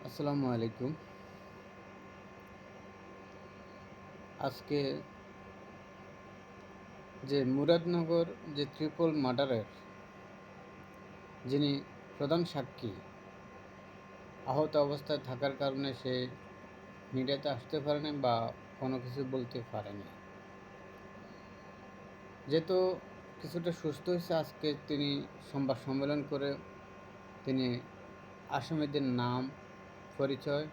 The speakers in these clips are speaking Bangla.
আসসালামু আলাইকুম। আজকে যে মুরাদনগর যে ট্রিপল মার্ডারের যিনি প্রধান সাক্ষী আহত অবস্থায় থাকার কারণে সে মিডিয়াতে আসতে পারেনি বা কোনো কিছু বলতে পারেনি। যেহেতু কিছুটা সুস্থ হয়েছে, আজকে তিনি সংবাদ সম্মেলন করে তিনি আসামিদের নাম, পরিচয়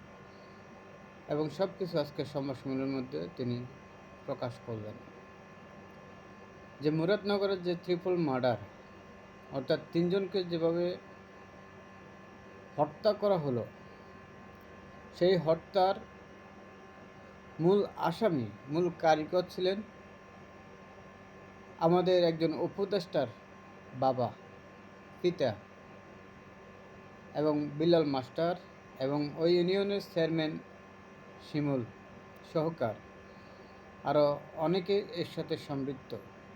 এবং সব কিছু আজকে সংবাদ সম্মেলনের মধ্যে তিনি প্রকাশ করবেন। যে মুরাদনগরের যে ট্রিপল মার্ডার, অর্থাৎ তিনজনকে যেভাবে হত্যা করা হলো, সেই হত্যার মূল আসামি, মূল কারিগর ছিলেন আমাদের একজন উপদেষ্টার বাবা, পিতা এবং বিল্লাল মাস্টার এবং ওই ইউনিয়নের চেয়ারম্যান শিমুল সহকার, আরও অনেকে এর সাথে সম্পৃক্ত,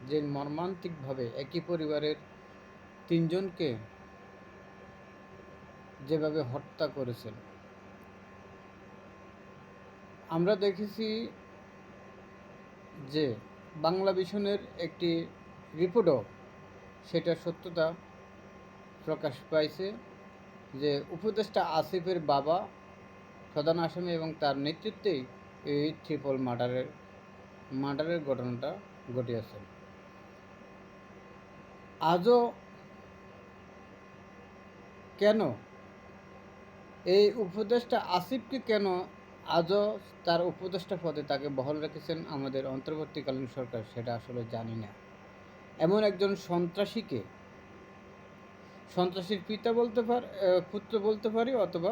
যে মর্মান্তিকভাবে একই পরিবারের তিনজনকে যেভাবে হত্যা করেছেন। আমরা দেখেছি যে বাংলা ভিশনের একটি রিপোর্টও সেটার সত্যতা প্রকাশ পাইছে, যে উপদেষ্টা আসিফের বাবা প্রধান আসামি এবং তার নেতৃত্বেই এই ট্রিপল মার্ডারের ঘটনাটা ঘটিয়েছে। আজও কেন এই উপদেষ্টা আসিফকে কেন আজও তার উপদেষ্টা পদে তাকে বহাল রেখেছেন আমাদের অন্তর্বর্তীকালীন সরকার, সেটা আসলে জানি না। এমন একজন সন্ত্রাসীর পিতা বলতে পুত্র বলতে পারি, অথবা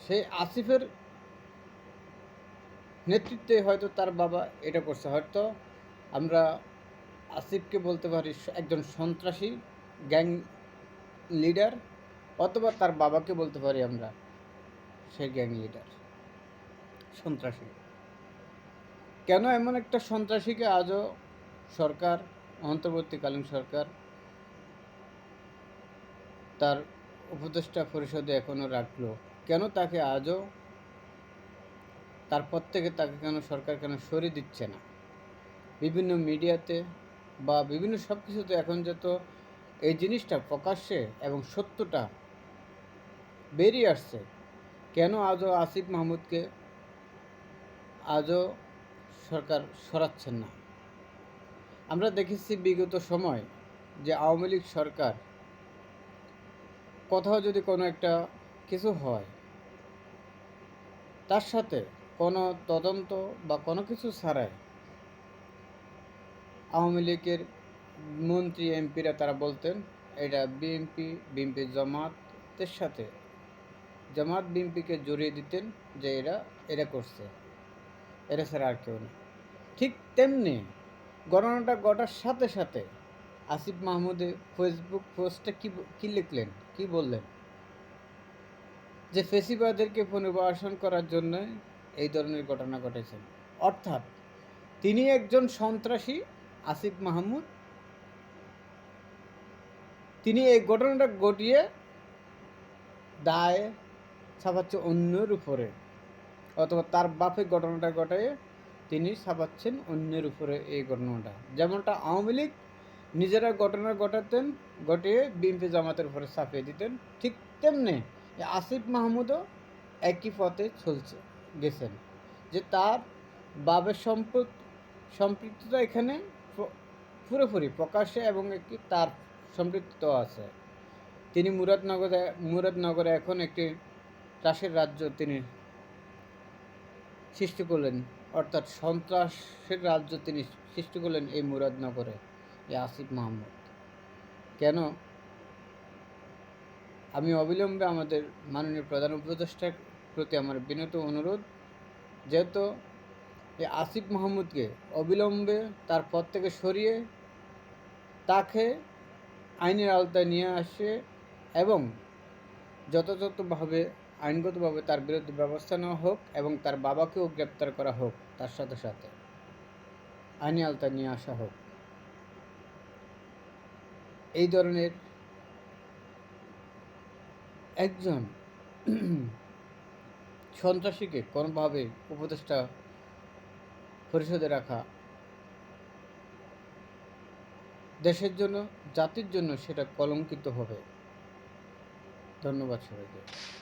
সেই আসিফের নেতৃত্বে হয়তো তার বাবা এটা করছে। হয়তো আমরা আসিফকে বলতে পারি একজন সন্ত্রাসী গ্যাং লিডার, অথবা তার বাবাকে বলতে পারি আমরা সেই গ্যাং লিডার, সন্ত্রাসী। কেন এমন একটা সন্ত্রাসীকে আজও সরকার, অন্তর্বর্তীকালীন সরকার তার উপদেষ্টা পরিষদে এখনও রাখলো? কেন তাকে আজও তার পর থেকে তাকে কেন সরকার সরিয়ে দিচ্ছে না? বিভিন্ন মিডিয়াতে বা বিভিন্ন সব কিছুতে এখন যত এই জিনিসটা প্রকাশ্যে এবং সত্যটা বেরিয়ে আসছে, কেন আজও আসিফ মাহমুদকে আজও সরকার সরাচ্ছেন না? আমরা দেখেছি বিগত সময় যে আওয়ামী লীগ সরকার কোথাও যদি কোনো একটা কিছু হয়, তার সাথে কোনো তদন্ত বা কোনো কিছু ছাড়াই আওয়ামী লীগের মন্ত্রী এমপিরা তারা বলতেন এটা বিএনপি জামাতের সাথে, জামাত বিএনপিকে জড়িয়ে দিতেন যে এরা করছে, এরা ছাড়া আর কেউ নেই। ঠিক তেমনি ঘটনাটা ঘটার সাথে সাথে আসিফ মাহমুদের ফেসবুক পোস্টে কি লিখলেন, কি বললেন, যে ফেসিবাদেরকে পুনর্বাসন করার জন্য এই ধরনের ঘটনা ঘটেছে। অর্থাৎ তিনি একজন সন্ত্রাসী, আসিফ মাহমুদ, তিনি এই ঘটনাটা ঘটিয়ে দায় চাপাচ্ছে অন্যের উপরে, অথবা তার বাপে ঘটনাটা ঘটায় তিনি ছাপাচ্ছেন অন্যের উপরে এই ঘটনাটা। যেমনটা আওয়ামী লীগ নিজেরা ঘটনা ঘটিয়ে বিএনপি জামাতের উপরে চাপিয়ে দিতেন, ঠিক তেমনি আসিফ মাহমুদও একই পথে গেছেন, যে তার বাবের সম্পৃক্ততা এখানে পুরোপুরি প্রকাশ্যে এবং একটি তার সম্পৃক্ত আছে। তিনি মুরাদনগরে এখন একটি চাষের রাজ্য তিনি সৃষ্টি করলেন, অর্থাৎ সন্ত্রাসের রাজ্য তিনি সৃষ্টি করলেন এই মুরাদনগরে, এই আসিফ মাহমুদ। কেন? আমি অবিলম্বে আমাদের মাননীয় প্রধান উপদেষ্টার প্রতি আমার বিনীত অনুরোধ, যেহেতু এই আসিফ মাহমুদকে অবিলম্বে তার পদ থেকে সরিয়ে তাকে আইনের আওতায় নিয়ে আসে এবং যথাযথভাবে আইনগতভাবে তার বিরুদ্ধে ব্যবস্থা নেওয়া হোক এবং তার বাবাকেও গ্রেপ্তার করা হোক, তার সাথে সাথে আইনের আওতায় নিয়ে আসা হোক। এই ধরনের একজন সন্ত্রাসীকে কোনোভাবে উপদেষ্টা পরিষদে রাখা দেশের জন্য, জাতির জন্য সেটা কলঙ্কিত হবে। ধন্যবাদ সবাইকে।